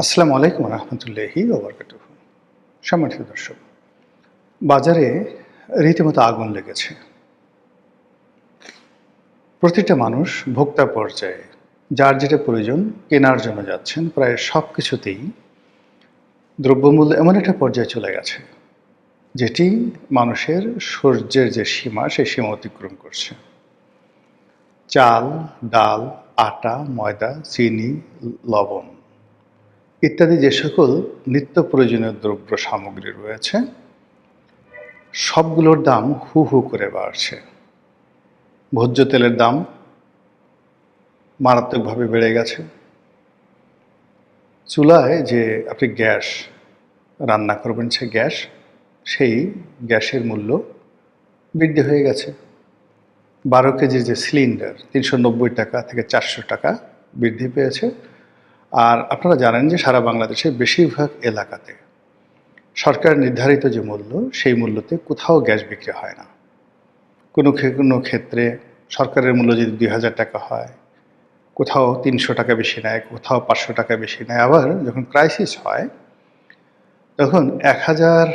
আসসালামু আলাইকুম রহমতুল্লাহি ওবরকাতুহু। সম্মানিত দর্শক, বাজারে রীতিমতো আগুন লেগেছে। প্রতিটা মানুষ ভোক্তা পর্যায়ে যার যেটা প্রয়োজন কেনার জন্য যাচ্ছেন। প্রায় সব কিছুতেই দ্রব্যমূল্য এমন একটা পর্যায়ে চলে গেছে, যেটি মানুষের সহ্যের যে সীমা, সেই সীমা অতিক্রম করছে। চাল, ডাল, আটা, ময়দা, চিনি, লবণ ইত্যাদি যে সকল নিত্য প্রয়োজনীয় দ্রব্য সামগ্রী রয়েছে, সবগুলোর দাম হু হু করে বাড়ছে। ভোজ্য তেলের দাম মারাত্মকভাবে বেড়ে গেছে। চুলায় যে আপনি গ্যাস রান্না করবেন, সেই গ্যাসের মূল্য বৃদ্ধি হয়ে গেছে। 12 কেজির যে সিলিন্ডার 390 টাকা থেকে 400 টাকা বৃদ্ধি পেয়েছে। আর আপনারা জানেন যে সারা বাংলাদেশের বেশিরভাগ এলাকাতে সরকার নির্ধারিত যে মূল্য, সেই মূল্যতে কোথাও গ্যাস বিক্রি হয় না। কোনো ক্ষেত্রে সরকারের মূল্য যদি 2000 টাকা হয়, কোথাও 300 টাকা বেশি নেয়, কোথাও 500 টাকা বেশি নেয়। আবার যখন ক্রাইসিস হয়, তখন 1000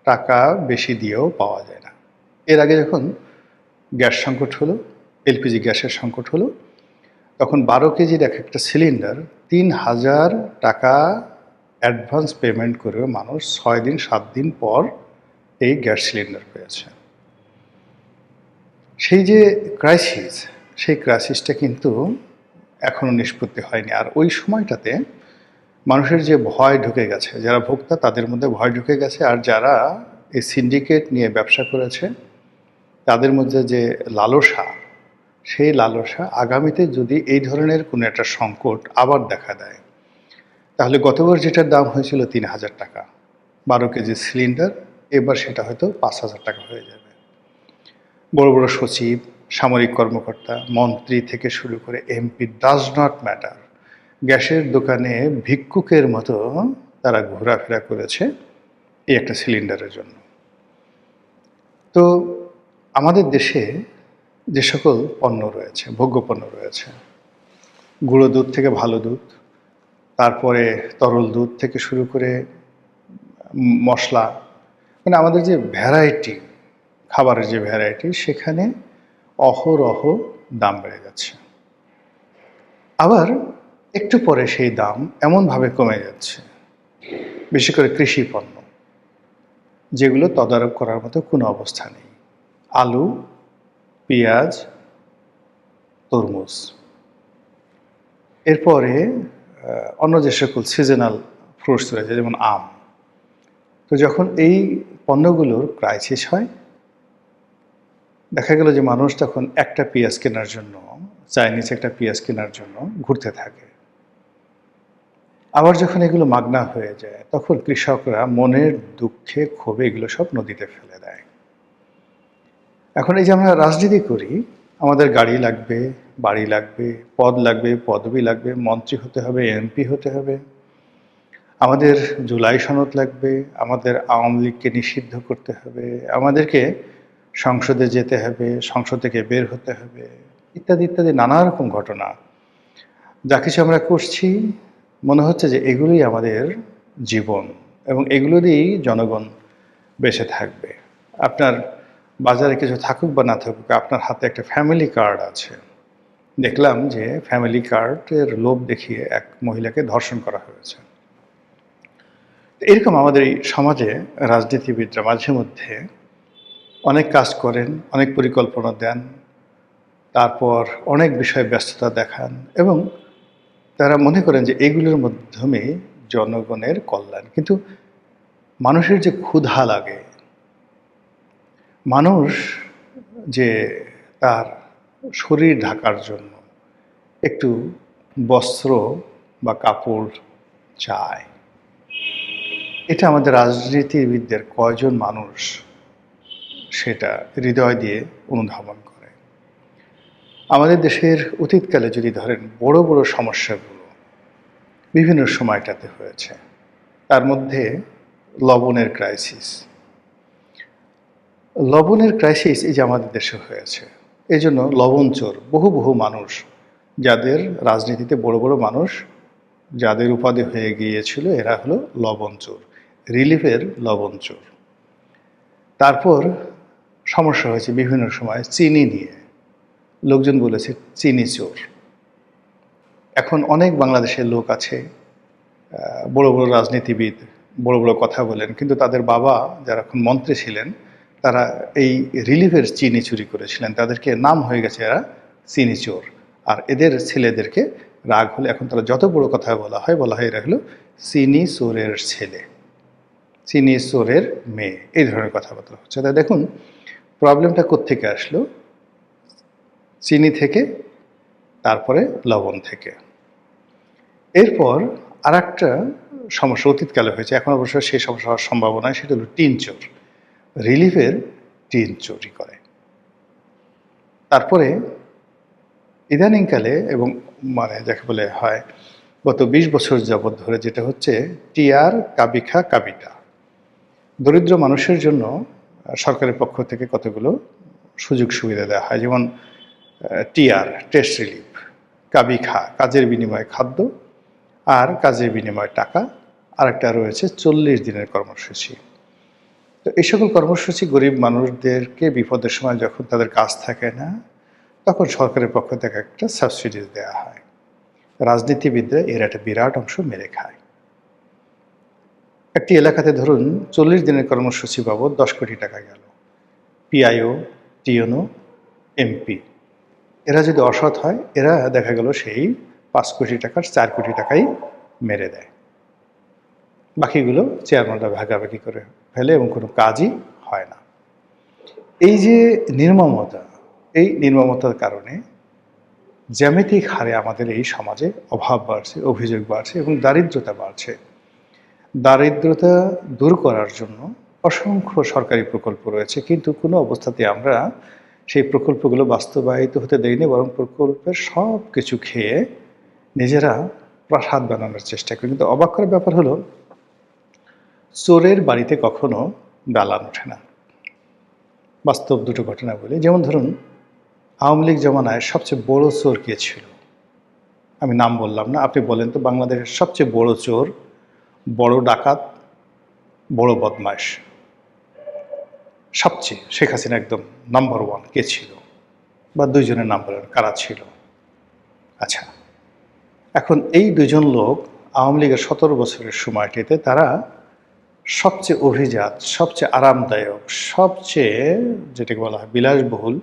টাকা বেশি দিয়েও পাওয়া যায় না। এর আগে যখন গ্যাস সংকট হলো, এলপিজি গ্যাসের সংকট হলো, তখন 12 কেজির এক একটা সিলিন্ডার 3000 টাকা অ্যাডভান্স পেমেন্ট করেও মানুষ 6 দিন 7 দিন পর এই গ্যাস সিলিন্ডার পেয়েছে। সেই যে সেই ক্রাইসিসটা কিন্তু এখনও নিষ্পত্তি হয়নি। আর ওই সময়টাতে মানুষের যে ভয় ঢুকে গেছে, যারা ভোক্তা তাদের মধ্যে ভয় ঢুকে গেছে, আর যারা এই সিন্ডিকেট নিয়ে ব্যবসা করেছে তাদের মধ্যে যে লালসা, সেই লালসা আগামীতে যদি এই ধরনের কোনো একটা সংকট আবার দেখা দেয়, তাহলে গতবার যেটার দাম হয়েছিল 3000 টাকা 12 কেজি সিলিন্ডার, এবার সেটা হয়তো 5000 টাকা হয়ে যাবে। বড় বড় সচিব, সামরিক কর্মকর্তা, মন্ত্রী থেকে শুরু করে এমপি, ডাজ নট ম্যাটার, গ্যাসের দোকানে ভিক্ষুকের মতো তারা ঘোরাফেরা করেছে এই একটা সিলিন্ডারের জন্য। তো আমাদের দেশে যে সকল পণ্য রয়েছে, ভোগ্য পণ্য রয়েছে, গুঁড়ো দুধ থেকে ভালো দুধ, তারপরে তরল দুধ থেকে শুরু করে মশলা, মানে আমাদের যে ভ্যারাইটি, খাবারের যে ভ্যারাইটি, সেখানে অহরহ দাম বেড়ে যাচ্ছে। আবার একটু পরে সেই দাম এমনভাবে কমে যাচ্ছে, বিশেষ করে কৃষি পণ্য, যেগুলো তদারক করার মতো কোনো অবস্থা নেই। আলু, পেঁয়াজ, তরমুজ, এরপরে অন্য যে সকল সিজনাল ফ্রুটস রয়েছে, যেমন আম। তো যখন এই পণ্যগুলোর ক্রাইসিস হয়, দেখা গেল যে মানুষ তখন একটা পেঁয়াজ কেনার জন্য, চাইনিজ একটা পেঁয়াজ কেনার জন্য ঘুরতে থাকে। আবার যখন এগুলো মাগনা হয়ে যায়, তখন কৃষকরা মনের দুঃখে ক্ষোভে এগুলো সব নদীতে ফেলে দেয়। এখন এই যে আমরা রাজনীতি করি, আমাদের গাড়ি লাগবে, বাড়ি লাগবে, পদ লাগবে, পদবি লাগবে, মন্ত্রী হতে হবে, এমপি হতে হবে, আমাদের জুলাই সনদ লাগবে, আমাদের আওয়ামী লীগকে নিষিদ্ধ করতে হবে, আমাদেরকে সংসদে যেতে হবে, সংসদ থেকে বের হতে হবে, ইত্যাদি ইত্যাদি নানা রকম ঘটনা। যা কিছু আমরা করছি, মনে হচ্ছে যে এগুলোই আমাদের জীবন এবং এগুলো দিয়েই জনগণ বেঁচে থাকবে। আপনার বাজারে কিছু থাকুক বা না থাকুক, আপনার হাতে একটা ফ্যামিলি কার্ড আছে। দেখলাম যে ফ্যামিলি কার্ডের লোভ দেখিয়ে এক মহিলাকে ধর্ষণ করা হয়েছে। এরকম আমাদের এই সমাজে রাজনীতিবিদরা মাঝে মধ্যে অনেক কাজ করেন, অনেক পরিকল্পনা দেন, তারপর অনেক বিষয়ে ব্যস্ততা দেখান এবং তারা মনে করেন যে এগুলোর মাধ্যমে জনগণের কল্যাণ। কিন্তু মানুষের যে ক্ষুধা লাগে, মানুষ যে তার শরীর ঢাকার জন্য একটু বস্ত্র বা কাপড় চায়, এটা আমাদের রাজনীতিবিদদের কয়জন মানুষ সেটা হৃদয় দিয়ে অনুধাবন করে। আমাদের দেশের অতীতকালে যদি ধরেন, বড় বড় সমস্যাগুলো বিভিন্ন সময়টাতে হয়েছে, তার মধ্যে লবণের ক্রাইসিস এই যে আমাদের দেশে হয়েছে, এই জন্য লবণ চোর বহু বহু মানুষ, যাদের রাজনীতিতে বড় বড় মানুষ যাদের উপাধি হয়ে গিয়েছিল এরা হলো লবণ চোর, রিলিফের লবণ চোর। তারপর সমস্যা হয়েছে বিভিন্ন সময় চিনি নিয়ে, লোকজন বলেছে চিনি চোর। এখন অনেক বাংলাদেশের লোক আছে বড় বড় রাজনীতিবিদ, বড় বড় কথা বলেন, কিন্তু তাদের বাবা যারা এখন মন্ত্রী ছিলেন তারা এই রিলিফের চিনি চুরি করেছিলেন, তাদেরকে নাম হয়ে গেছে এরা চিনি চোর। আর এদের ছেলেদেরকে রাগ হলে এখন তারা যত বড় কথা বলা হয় এরা হলো চিনি চোরের ছেলে, চিনি চোরের মেয়ে, এই ধরনের কথাবার্তা হচ্ছে। তাই দেখুন প্রবলেমটা কোত্থেকে আসলো, চিনি থেকে, তারপরে লবণ থেকে। এরপর আর একটা সমস্যা অতীতকালে হয়েছে, এখন অবশ্য সেই সমস্যা হওয়ার সম্ভাবনা, সেটা হলো টিন চোর, রিলিফের টিন চুরি করে। তারপরে ইদানিংকালে এবং মানে যাকে বলে হয় গত ২০ বছর যাবৎ ধরে যেটা হচ্ছে টিআর কাবিখা কাবিটা, দরিদ্র মানুষের জন্য সরকারের পক্ষ থেকে কতগুলো সুযোগ সুবিধা দেওয়া হয়, যেমন টিআর টেস্ট রিলিফ, কাবিখা কাজের বিনিময়ে খাদ্য আর কাজের বিনিময়ে টাকা, আর একটা রয়েছে ৪০ দিনের কর্মসূচি। তো এই সকল কর্মসূচি গরিব মানুষদেরকে বিপদের সময় যখন তাদের কাজ থাকে না তখন সরকারের পক্ষ থেকে একটা সাবসিডি দেওয়া হয়। রাজনীতিবিদরা এর একটা বিরাট অংশ মেরে খায়। একটি এলাকাতে ধরুন ৪০ দিনের কর্মসূচি বাবদ ১০ কোটি টাকা গেল, পিআইও, টিওনো, এমপি এরা যদি অসৎ হয় এরা দেখা গেল সেই ৫ কোটি টাকার ৪ কোটি টাকাই মেরে দেয়, বাকিগুলো চেয়ারম্যানরা ভাগাভাগি করে ফেলে এবং কোনো কাজই হয় না। এই যে নির্মমতা, এই নির্মমতার কারণে জ্যামিতিক হারে আমাদের এই সমাজে অভাব বাড়ছে, অভিযোগ বাড়ছে এবং দারিদ্রতা বাড়ছে। দারিদ্রতা দূর করার জন্য অসংখ্য সরকারি প্রকল্প রয়েছে, কিন্তু কোনো অবস্থাতে আমরা সেই প্রকল্পগুলো বাস্তবায়িত হতে দেইনি, বরং প্রকল্পের সব কিছু খেয়ে নিজেরা প্রাসাদ বানানোর চেষ্টা করি। কিন্তু অবাক করার ব্যাপার হলো চোরের বাড়িতে কখনো দালান ওঠে না। বাস্তব দুটো ঘটনা বলি, যেমন ধরুন আওয়ামী লীগ জমানায় সবচেয়ে বড় চোর কে ছিল, আমি নাম বললাম না, আপনি বলেন তো বাংলাদেশের সবচেয়ে বড় চোর, বড় ডাকাত, বড় বদমাশ, সবচেয়ে শেখ হাসিনা একদম নাম্বার 1 কে ছিল, বা দুইজনের নাম বলেন কারা ছিল। আচ্ছা, এখন এই দুজন লোক আওয়ামী লীগের ১৭ বছরের সময়টিতে তারা সবচেয়ে অভিজাত, সবচেয়ে আরামদায়ক, সবচেয়ে যেটাকে বলা হয় বিলাসবহুল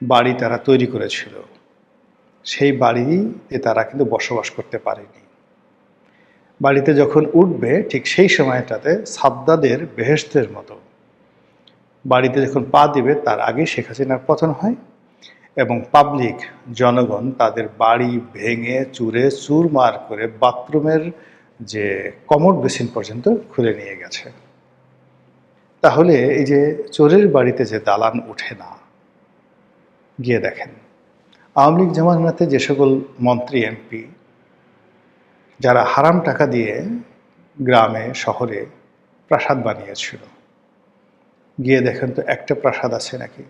বাড়ি তারা তৈরি করেছিল। সেই বাড়িতে তারা কিন্তু বসবাস করতে পারেনি। বাড়িতে যখন উঠবে ঠিক সেই সময়টাতে সাদ্দাদের বেহেশতের মতো বাড়িতে যখন পা দিবে তার আগে শেখ হাসিনার পতন হয় এবং পাবলিক জনগণ তাদের বাড়ি ভেঙে চুরে চুরমার করে বাথরুমের যে কমোড বেসিন পর্যন্ত খুলে নিয়ে গেছে। তাহলে এই যে চোরের বাড়িতে যে দালান উঠে না, গিয়ে দেখেন আওয়ামী লীগ জামানাতে যে সকল মন্ত্রী এমপি যারা হারাম টাকা দিয়ে গ্রামে শহরে প্রাসাদ বানিয়েছিল, গিয়ে দেখেন তো একটা প্রাসাদ আছে নাকি?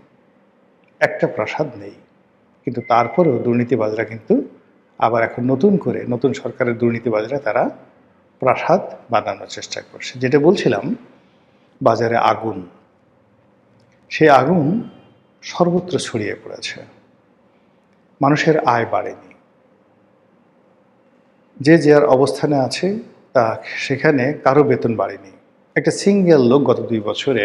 একটা প্রাসাদ নেই। কিন্তু তারপরেও দুর্নীতিবাজরা কিন্তু আবার এখন নতুন সরকারের দুর্নীতিবাজরা তারা প্রাসাদ বানানোর চেষ্টা করছে। যেটা বলছিলাম বাজারে আগুন, সেই আগুন সর্বত্র ছড়িয়ে পড়েছে, মানুষের আয় বাড়েনি, যে যার অবস্থানে আছে তা সেখানে কারো বেতন বাড়েনি। একটা সিঙ্গেল লোক গত ২ বছরে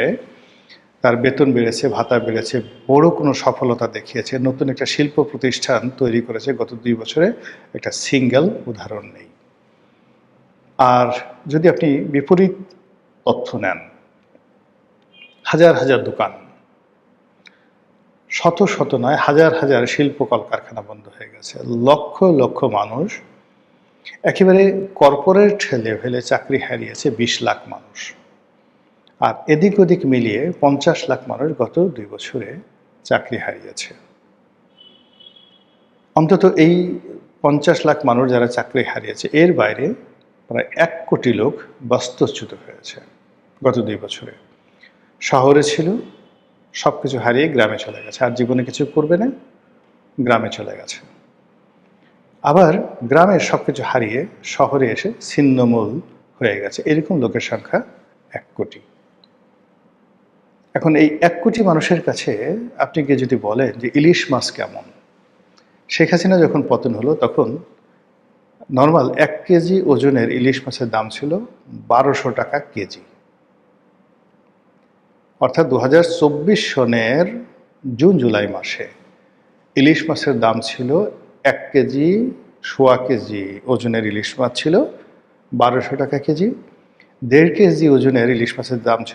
তার বেতন বেড়েছে, ভাতা বেড়েছে, বড় কোনো সফলতা দেখিয়েছে, নতুন একটা শিল্প প্রতিষ্ঠান তৈরি করেছে, গত ২ বছরে একটা সিঙ্গেল উদাহরণ নেই। আর যদি আপনি বিপরীত তথ্য নেন, হাজার হাজার দোকান, শত শত নয় হাজার হাজার শিল্প কলকারখানা বন্ধ হয়ে গেছে, লক্ষ লক্ষ মানুষ একেবারে কর্পোরেট লেভেলে চাকরি হারিয়েছে ২০ লাখ মানুষ। আর এদিক ওদিক মিলিয়ে ৫০ লাখ মানুষ গত ২ বছরে চাকরি হারিয়েছে। অন্তত এই ৫০ লাখ মানুষ যারা চাকরি হারিয়েছে এর বাইরে প্রায় ১ কোটি লোক বাস্তুচ্যুত হয়েছে গত ২ বছরে। শহরে ছিল, সব কিছু হারিয়ে গ্রামে চলে গেছে, আর জীবনে কিছু করবে না, গ্রামে চলে গেছে। আবার গ্রামের সব কিছু হারিয়ে শহরে এসে ছিন্নমূল হয়ে গেছে, এরকম লোকের সংখ্যা 1 কোটি। এখন এই 1 কোটি মানুষের কাছে আপনি গিয়ে যদি বলেন যে ইলিশ মাছ কেমন, শেখ হাসিনা যখন পতন হলো তখন নর্মাল 1 কেজি ওজনের ইলিশ মাছের দাম ছিল 1200 টাকা কেজি। অর্থাৎ 2024 সনের জুন জুলাই মাসে ইলিশ মাছের দাম ছিল 1 কেজি, 1.25 কেজি ওজনের ইলিশ মাছ ছিল 1200 টাকা কেজি। 1.5 কেজি ওজনের ইলিশ মাছের দাম ছিল